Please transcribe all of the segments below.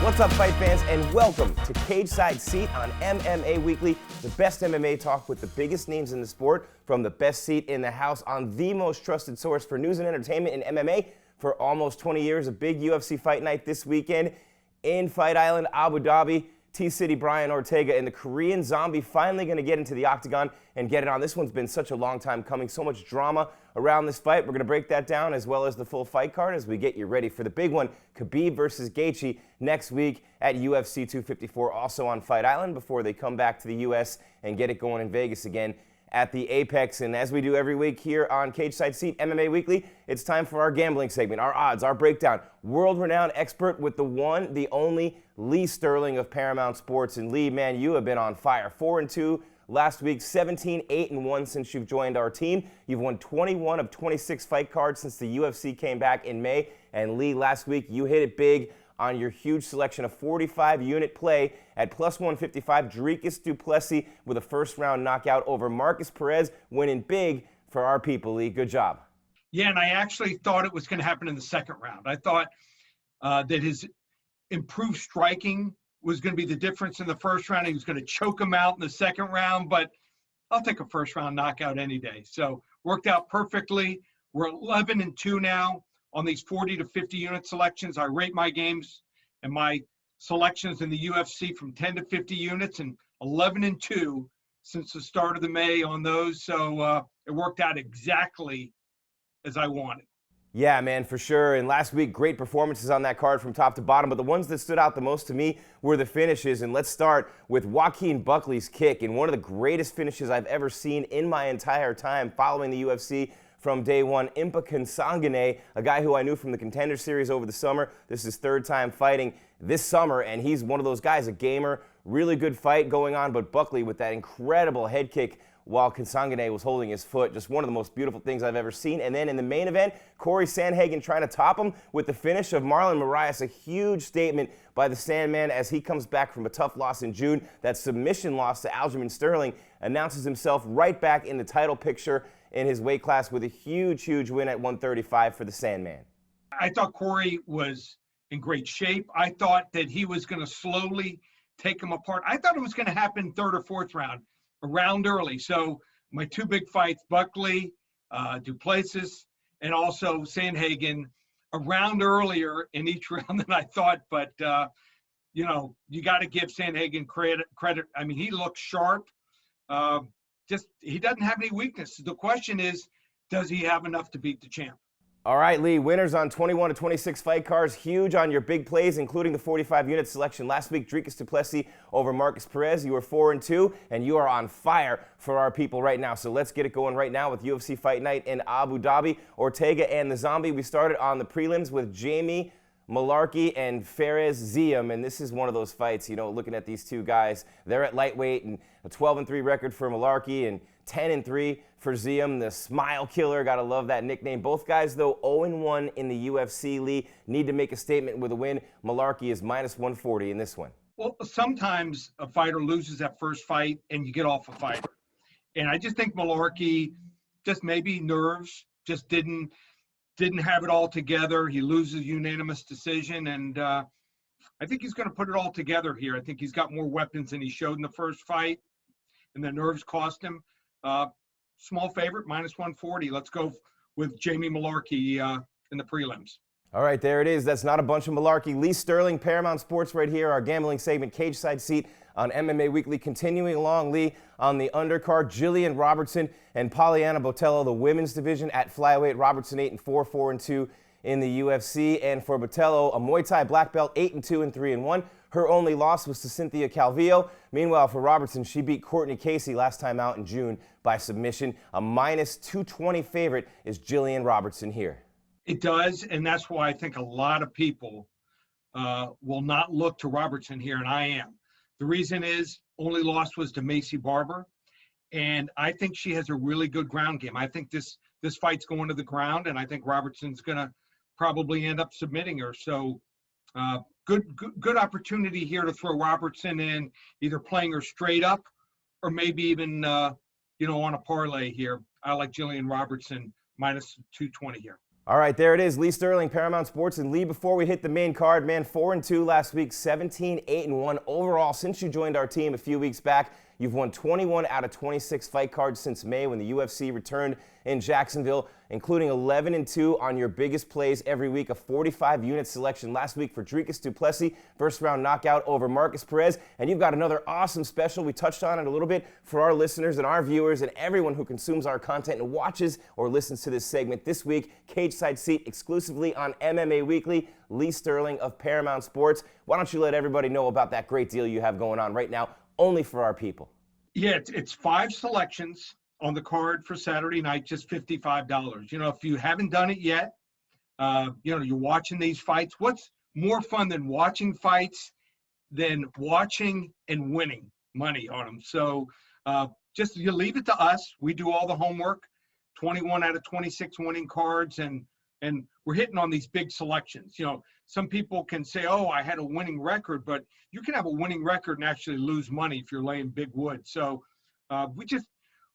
What's up, fight fans, and welcome to Cage Side Seat on MMA Weekly, the best MMA talk with the biggest names in the sport from the best seat in the house on the most trusted source for news and entertainment in MMA for almost 20 years. A big UFC Fight Night this weekend in Fight Island, Abu Dhabi. T-City Brian Ortega and the Korean Zombie finally going to get into the octagon and get it on. This one's been such a long time coming, so much drama around this fight. We're going to break that down as well as the full fight card as we get you ready for the big one, Khabib versus Gaethje, next week at UFC 254, also on Fight Island before they come back to the U.S. and get it going in Vegas again at the Apex. And as we do every week here on Cage Side Seat MMA Weekly, it's time for our gambling segment, our odds, our breakdown. World-renowned expert with the one, the only, Lee Sterling of Paramount Sports. And Lee, man, you have been on fire. 4-2 last week, 17-8-1 since you've joined our team. You've won 21 of 26 fight cards since the UFC came back in May. And Lee, last week you hit it big on your huge selection of 45-unit play at plus 155, Dricus du Plessis with a first-round knockout over Marcus Perez, winning big for our people, Lee. Good job. Yeah, and I actually thought it was going to happen in the second round. I thought that his improved striking was going to be the difference in the first round. He was going to choke him out in the second round, but I'll take a first-round knockout any day. So worked out perfectly. We're 11-2 now on these 40 to 50 unit selections. I rate my games and my selections in the UFC from 10 to 50 units, and 11-2 since the start of the May on those. So it worked out exactly as I wanted. Yeah, man, for sure. And last week, great performances on that card from top to bottom. But the ones that stood out the most to me were the finishes. And let's start with Joaquin Buckley's kick, and one of the greatest finishes I've ever seen in my entire time following the UFC from day one. Impa Kasanganay, a guy who I knew from the Contender Series over the summer. This is his third time fighting this summer, and he's one of those guys, a gamer. Really good fight going on, but Buckley with that incredible head kick while Kasanganay was holding his foot. Just one of the most beautiful things I've ever seen. And then in the main event, Corey Sandhagen trying to top him with the finish of Marlon Moraes. A huge statement by the Sandman as he comes back from a tough loss in June. That submission loss to Aljamain Sterling, announces himself right back in the title picture in his weight class with a huge, huge win at 135 for the Sandman. I thought Corey was in great shape. I thought that he was going to slowly take him apart. I thought it was going to happen third or fourth round, a round early. So my two big fights, Buckley, du Plessis, and also Sandhagen, a round earlier in each round than I thought. But, you know, you got to give Sandhagen credit. I mean, he looks sharp. Just he doesn't have any weaknesses. The question is, does he have enough to beat the champ? All right, Lee, winners on 21 to 26 fight cards, huge on your big plays, including the 45-unit selection last week. Dricus du Plessis over Marcus Perez. You were 4-2, and you are on fire for our people right now. So let's get it going right now with UFC Fight Night in Abu Dhabi. Ortega and the Zombie. We started on the prelims with Jamie Malarkey and Fares Ziam, and this is one of those fights, you know, looking at these two guys. They're at lightweight, and a 12-3 record for Malarkey and 10-3 for Ziam, the Smile Killer. Gotta love that nickname. Both guys, though, 0-1 in the UFC. Lee, need to make a statement with a win. Malarkey is minus 140 in this one. Well, sometimes a fighter loses that first fight, and you get off a fighter. And I just think Malarkey, just maybe nerves, just didn't have it all together. He loses unanimous decision, and I think he's going to put it all together here. I think he's got more weapons than he showed in the first fight, and the nerves cost him. Small favorite, minus 140. Let's go with Jamie Malarkey in the prelims. All right, there it is. That's not a bunch of malarkey. Lee Sterling, Paramount Sports right here, our gambling segment, Cage Side Seat on MMA Weekly. Continuing along, Lee, on the undercard, Jillian Robertson and Poliana Botelho, the women's division at flyweight. Robertson 8-4, 4-2 in the UFC. And for Botelho, a Muay Thai black belt, 8-2 and 3-1. Her only loss was to Cynthia Calvillo. Meanwhile, for Robertson, she beat Courtney Casey last time out in June by submission. A minus 220 favorite is Jillian Robertson here. It does, and that's why I think a lot of people will not look to Robertson here, and I am. The reason is only loss was to Macy Barber, and I think she has a really good ground game. I think this fight's going to the ground, and I think Robertson's going to probably end up submitting her. So good opportunity here to throw Robertson in, either playing her straight up or maybe even on a parlay here. I like Jillian Robertson minus 220 here. All right, there it is. Lee Sterling, Paramount Sports. And Lee, before we hit the main card, man, 4-2 last week, 17-8-1 overall. Since you joined our team a few weeks back, you've won 21 out of 26 fight cards since May when the UFC returned in Jacksonville, including 11-2 on your biggest plays every week, a 45-unit selection last week for Dricus du Plessis, first-round knockout over Marcus Perez. And you've got another awesome special. We touched on it a little bit for our listeners and our viewers and everyone who consumes our content and watches or listens to this segment this week. Cage side seat exclusively on MMA Weekly. Lee Sterling of Paramount Sports. Why don't you let everybody know about that great deal you have going on right now, only for our people? Yeah, it's 5 selections on the card for Saturday night, just $55. You know, if you haven't done it yet, you're watching these fights. What's more fun than watching fights than watching and winning money on them? So just you leave it to us. We do all the homework, 21 out of 26 winning cards, and we're hitting on these big selections. You know, some people can say, oh, I had a winning record, but you can have a winning record and actually lose money if you're laying big wood. So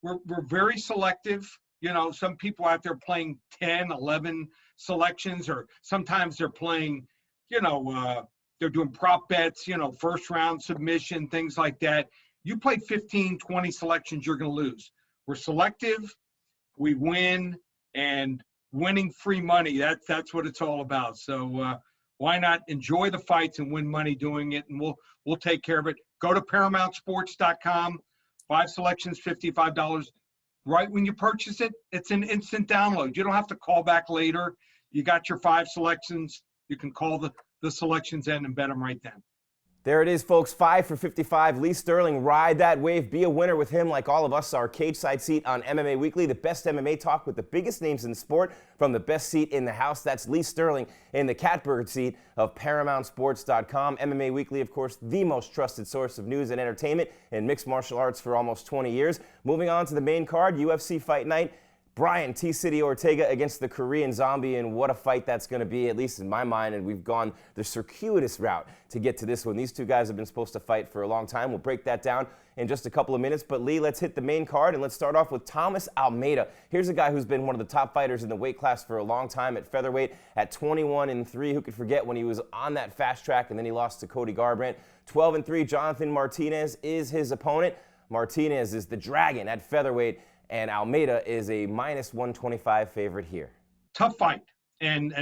we're very selective. You know, some people out there playing 10, 11 selections, or sometimes they're playing, they're doing prop bets, first round submission, things like that. You play 15, 20 selections, you're going to lose. We're selective, we win, and winning free money, that's what it's all about. So why not enjoy the fights and win money doing it, and we'll take care of it. Go to ParamountSports.com. 5 selections, $55. Right when you purchase it, it's an instant download. You don't have to call back later. You got your 5 selections. You can call the selections in and bet them right then. There it is, folks. 5 for 55. Lee Sterling, ride that wave. Be a winner with him like all of us. Our cage side seat on MMA Weekly, the best MMA talk with the biggest names in the sport from the best seat in the house. That's Lee Sterling in the catbird seat of ParamountSports.com. MMA Weekly, of course, the most trusted source of news and entertainment in mixed martial arts for almost 20 years. Moving on to the main card, UFC Fight Night. Brian T-City Ortega against the Korean Zombie, and what a fight that's going to be, at least in my mind. And we've gone the circuitous route to get to this one. These two guys have been supposed to fight for a long time. We'll break that down in just a couple of minutes. But Lee, let's hit the main card, and let's start off with Thomas Almeida. Here's a guy who's been one of the top fighters in the weight class for a long time at featherweight at 21-3. Who could forget when he was on that fast track and then he lost to Cody Garbrandt. 12-3, Jonathan Martinez is his opponent. Martinez is the dragon at featherweight, and Almeida is a -125 favorite here. Tough fight. And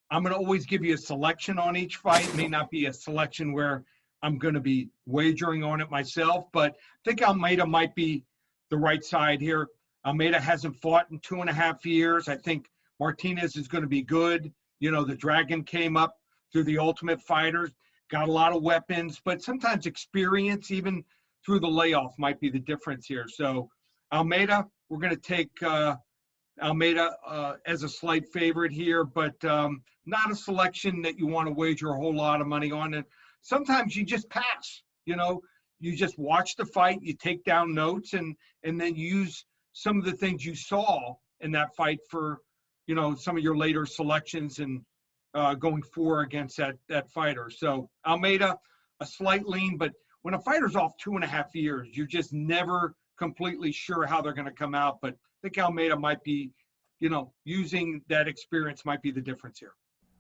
I'm going to always give you a selection on each fight. It may not be a selection where I'm going to be wagering on it myself, but I think Almeida might be the right side here. Almeida hasn't fought in 2.5 years. I think Martinez is going to be good. You know, the Dragon came up through the Ultimate Fighters, got a lot of weapons, but sometimes experience, even through the layoff, might be the difference here. So Almeida, we're going to take Almeida as a slight favorite here, but not a selection that you want to wager a whole lot of money on. And sometimes you just pass, you just watch the fight, you take down notes, and then use some of the things you saw in that fight for, some of your later selections and going for against that fighter. So Almeida, a slight lean, but when a fighter's off 2.5 years, you're just never completely sure how they're going to come out. But I think Almeida might be, using that experience might be the difference here.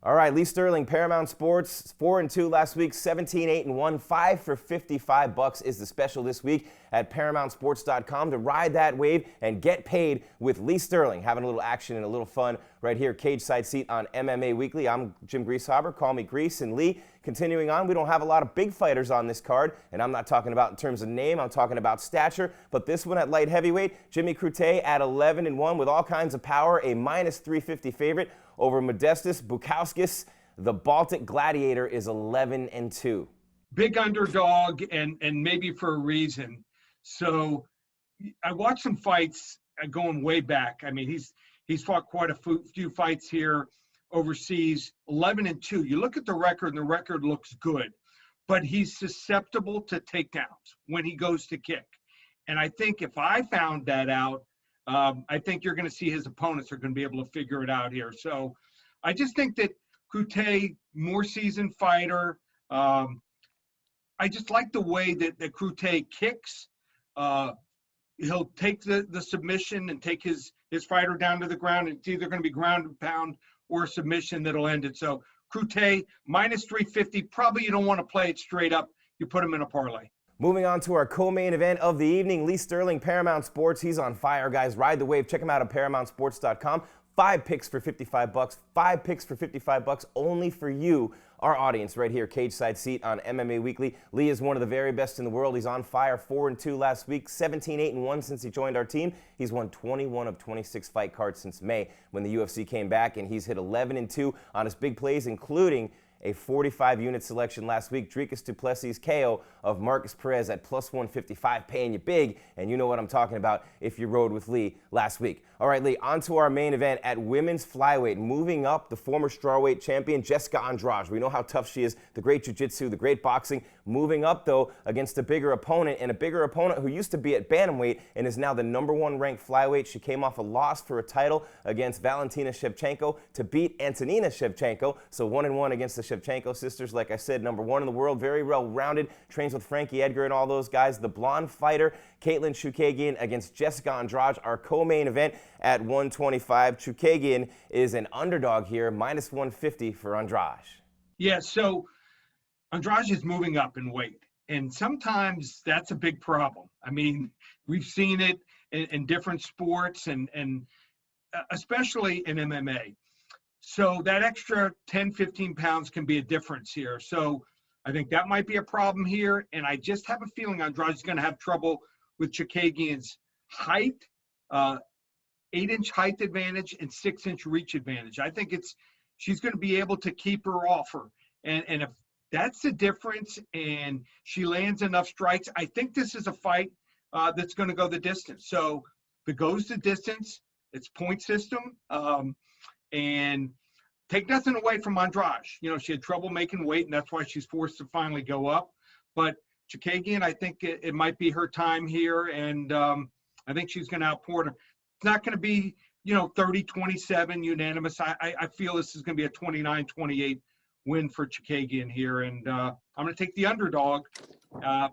All right, Lee Sterling, Paramount Sports, 4-2 last week, 17-8-1, 5 for $55 is the special this week at ParamountSports.com to ride that wave and get paid with Lee Sterling. Having a little action and a little fun right here, cage side seat on MMA Weekly. I'm Jim Grieshaber, call me Gries, and Lee, continuing on, we don't have a lot of big fighters on this card, and I'm not talking about in terms of name, I'm talking about stature, but this one at light heavyweight, Jimmy Crute at 11-1 with all kinds of power, a -350 favorite over Modestas Bukauskas. The Baltic Gladiator is 11-2. Big underdog, and maybe for a reason. So I watched some fights going way back. I mean, he's fought quite a few fights here overseas, 11-2. You look at the record, and the record looks good, but he's susceptible to takedowns when he goes to kick. And I think if I found that out, I think you're going to see his opponents are going to be able to figure it out here. So I just think that Crute, more seasoned fighter. I just like the way that Crute kicks. He'll take the submission and take his his fighter down to the ground. It's either going to be ground and pound or submission that'll end it. So Crute, minus 350. Probably you don't want to play it straight up. You put him in a parlay. Moving on to our co-main event of the evening, Lee Sterling, Paramount Sports. He's on fire, guys. Ride the wave. Check him out at ParamountSports.com. 5 picks for $55. 5 picks for $55 only for you, our audience, right here, cage side seat on MMA Weekly. Lee is one of the very best in the world. He's on fire, 4-2 last week, 17-8-1 since he joined our team. He's won 21 of 26 fight cards since May when the UFC came back, and he's hit 11-2 on his big plays, including a 45-unit selection last week. Dricus du Plessis' KO of Marcus Perez at plus 155, paying you big, and you know what I'm talking about if you rode with Lee last week. All right, Lee, on to our main event at women's flyweight. Moving up, the former strawweight champion, Jessica Andrade. We know how tough she is, the great jiu-jitsu, the great boxing. Moving up, though, against a bigger opponent, and a bigger opponent who used to be at bantamweight and is now the #1 ranked flyweight. She came off a loss for a title against Valentina Shevchenko to beat Antonina Shevchenko. So 1-1 against the Shevchenko sisters. Like I said, #1 in the world, very well-rounded, trains with Frankie Edgar and all those guys. The blonde fighter, Caitlin Chookagian, against Jessica Andrade, our co-main event at 125. Chookagian is an underdog here, minus 150 for Andrade. Yeah, so Andrade is moving up in weight, and sometimes that's a big problem. I mean, we've seen it in different sports, and especially in MMA. So that extra 10, 15 pounds can be a difference here. So I think that might be a problem here, and I just have a feeling Andrade's going to have trouble with Chookagian's height, 8-inch height advantage and 6-inch reach advantage. I think she's going to be able to keep her off her. And if that's the difference and she lands enough strikes, I think this is a fight that's going to go the distance. So if it goes the distance, it's point system. And take nothing away from Andrade. You know, she had trouble making weight, and that's why she's forced to finally go up. But Chookagian, I think it might be her time here, and I think she's going to outpour her. It's not going to be, 30-27 unanimous. I feel this is going to be a 29-28 win for Chookagian here, and I'm going to take the underdog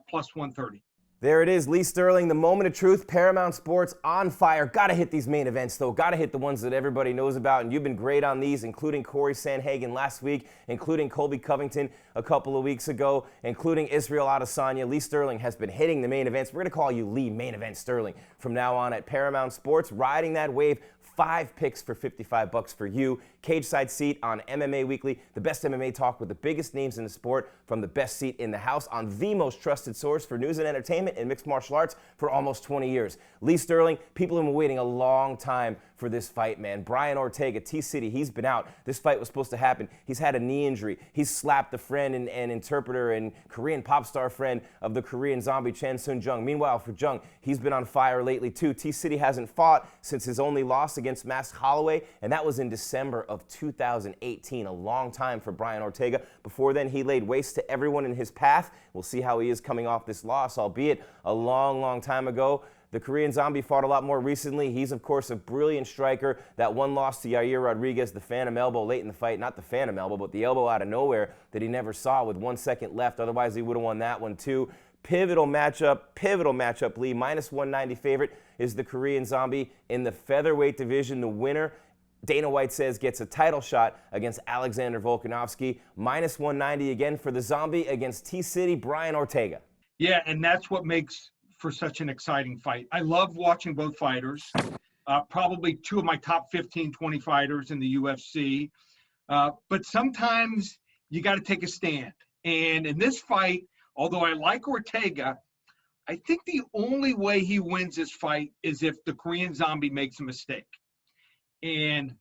plus 130. There it is, Lee Sterling, the moment of truth, Paramount Sports on fire. Got to hit these main events, though. Got to hit the ones that everybody knows about, and you've been great on these, including Corey Sandhagen last week, including Colby Covington a couple of weeks ago, including Israel Adesanya. Lee Sterling has been hitting the main events. We're going to call you Lee Main Event Sterling from now on at Paramount Sports, riding that wave. 5 picks for $55 for you. Cage side seat on MMA Weekly, the best MMA talk with the biggest names in the sport from the best seat in the house on the most trusted source for news and entertainment in mixed martial arts for almost 20 years. Lee Sterling, people have been waiting a long time for this fight, man. Brian Ortega, T-City, he's been out. This fight was supposed to happen. He's had a knee injury. He's slapped a friend and interpreter and Korean pop star friend of the Korean zombie, Chan Sung Jung. Meanwhile, for Jung, he's been on fire lately too. T-City hasn't fought since his only loss against Max Holloway, and that was in December of 2018, a long time for Brian Ortega. Before then, he laid waste to everyone in his path. We'll see how he is coming off this loss, albeit a long, long time ago. The Korean zombie fought a lot more recently. He's, of course, a brilliant striker. That one loss to Yair Rodriguez, the phantom elbow late in the fight, not the phantom elbow, but the elbow out of nowhere that he never saw with 1 second left. Otherwise, he would have won that one, too. Pivotal matchup, Lee. Minus 190 favorite is the Korean zombie in the featherweight division. The winner, Dana White says, gets a title shot against Alexander Volkanovski. Minus 190 again for the zombie against T-City, Brian Ortega. Yeah, and that's what makes for such an exciting fight. I love watching both fighters. Probably 2 of my top 15, 20 fighters in the UFC. But sometimes you got to take a stand. And in this fight, although I like Ortega, I think the only way he wins this fight is if the Korean zombie makes a mistake. And,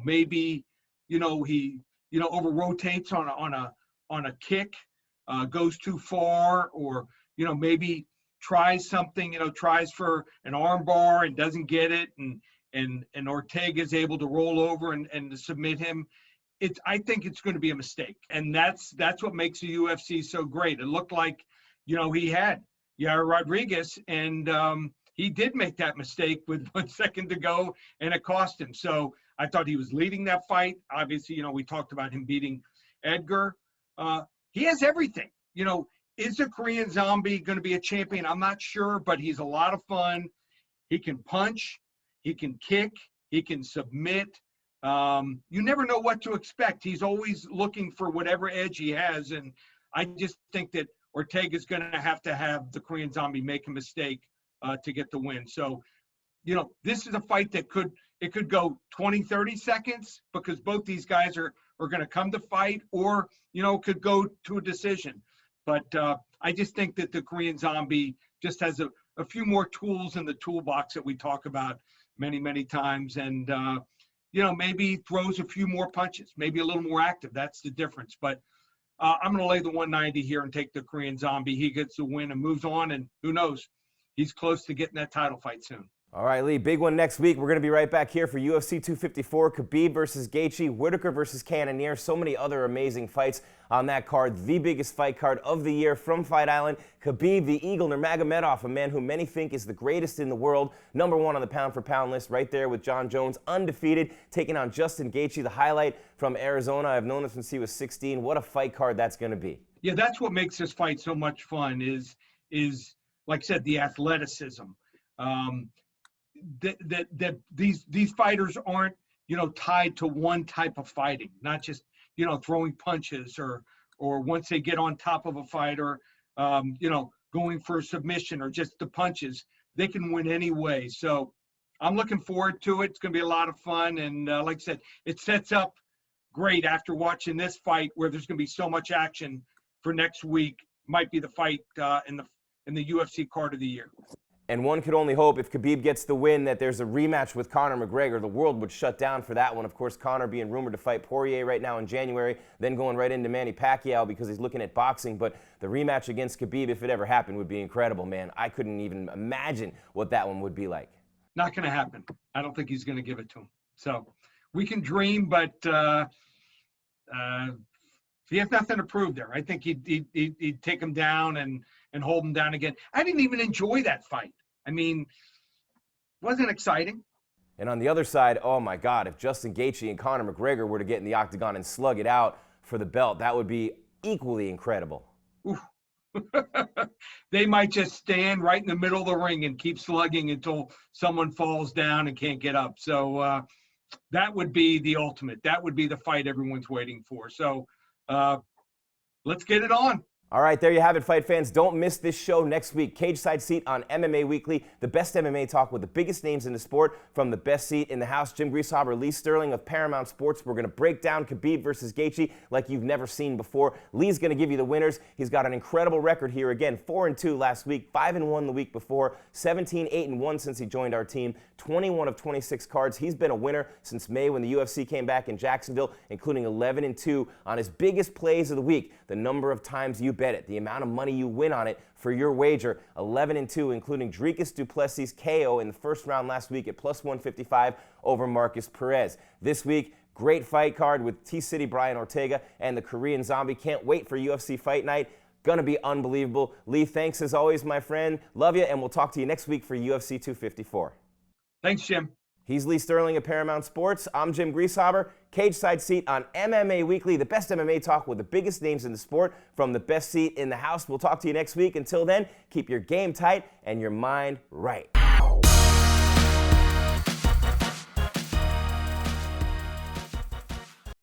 maybe, he, over rotates on a kick, goes too far, or, maybe tries something, tries for an arm bar and doesn't get it, and Ortega is able to roll over and to submit him. I think it's going to be a mistake, and that's what makes the UFC so great. It looked like, he had Yair Rodriguez, and he did make that mistake with 1 second to go, and it cost him. So I thought he was leading that fight. Obviously, we talked about him beating Edgar. He has everything. Is the Korean zombie going to be a champion? I'm not sure, but he's a lot of fun. He can punch. He can kick. He can submit. You never know what to expect. He's always looking for whatever edge he has. And I just think that Ortega's going to have the Korean Zombie make a mistake to get the win. So, this is a fight that could go 20, 30 seconds because both these guys are going to come to fight, or, could go to a decision. But I just think that the Korean Zombie just has a few more tools in the toolbox that we talk about many, many times. And, maybe throws a few more punches, maybe a little more active. That's the difference. But I'm going to lay the 190 here and take the Korean Zombie. He gets the win and moves on. And who knows? He's close to getting that title fight soon. All right, Lee, big one next week. We're going to be right back here for UFC 254, Khabib versus Gaethje, Whitaker versus Cannonier, so many other amazing fights on that card. The biggest fight card of the year from Fight Island, Khabib the Eagle Nurmagomedov, a man who many think is the greatest in the world, #1 on the pound-for-pound list, right there with Jon Jones, undefeated, taking on Justin Gaethje, the highlight from Arizona. I've known him since he was 16. What a fight card that's going to be. Yeah, that's what makes this fight so much fun is like I said, the athleticism. That these fighters aren't tied to one type of fighting, not just throwing punches or once they get on top of a fighter, going for a submission or just the punches. They can win anyway. So I'm looking forward to it. It's going to be a lot of fun, and like I said, it sets up great after watching this fight where there's going to be so much action for next week. Might be the fight in the UFC card of the year. And one could only hope if Khabib gets the win that there's a rematch with Conor McGregor. The world would shut down for that one. Of course, Conor being rumored to fight Poirier right now in January, then going right into Manny Pacquiao because he's looking at boxing. But the rematch against Khabib, if it ever happened, would be incredible, man. I couldn't even imagine what that one would be like. Not going to happen. I don't think he's going to give it to him. So we can dream, but he has nothing to prove there. I think he'd take him down and hold him down again. I didn't even enjoy that fight. I mean, wasn't exciting. And on the other side, oh my God, if Justin Gaethje and Conor McGregor were to get in the octagon and slug it out for the belt, that would be equally incredible. They might just stand right in the middle of the ring and keep slugging until someone falls down and can't get up. So that would be the ultimate. That would be the fight everyone's waiting for. So let's get it on. All right, there you have it, fight fans. Don't miss this show next week. Cage Side Seat on MMA Weekly, the best MMA talk with the biggest names in the sport from the best seat in the house. Jim Grieshaber, Lee Sterling of Paramount Sports. We're going to break down Khabib versus Gaethje like you've never seen before. Lee's going to give you the winners. He's got an incredible record here. Again, 4-2 last week, 5-1 the week before, 17-8-1 since he joined our team, 21 of 26 cards. He's been a winner since May when the UFC came back in Jacksonville, including 11-2 on his biggest plays of the week. The number of times you bet it, the amount of money you win on it for your wager, 11-2, including Dricus du Plessis' KO in the first round last week at +155 over Marcus Perez. This week, great fight card with T-City Brian Ortega and the Korean Zombie. Can't wait for UFC Fight Night. Gonna be unbelievable. Lee, thanks as always, my friend. Love you, and we'll talk to you next week for UFC 254. Thanks, Jim. He's Lee Sterling of Paramount Sports. I'm Jim Grieshaber. Cage Side Seat on MMA Weekly, the best MMA talk with the biggest names in the sport from the best seat in the house. We'll talk to you next week. Until then, keep your game tight and your mind right.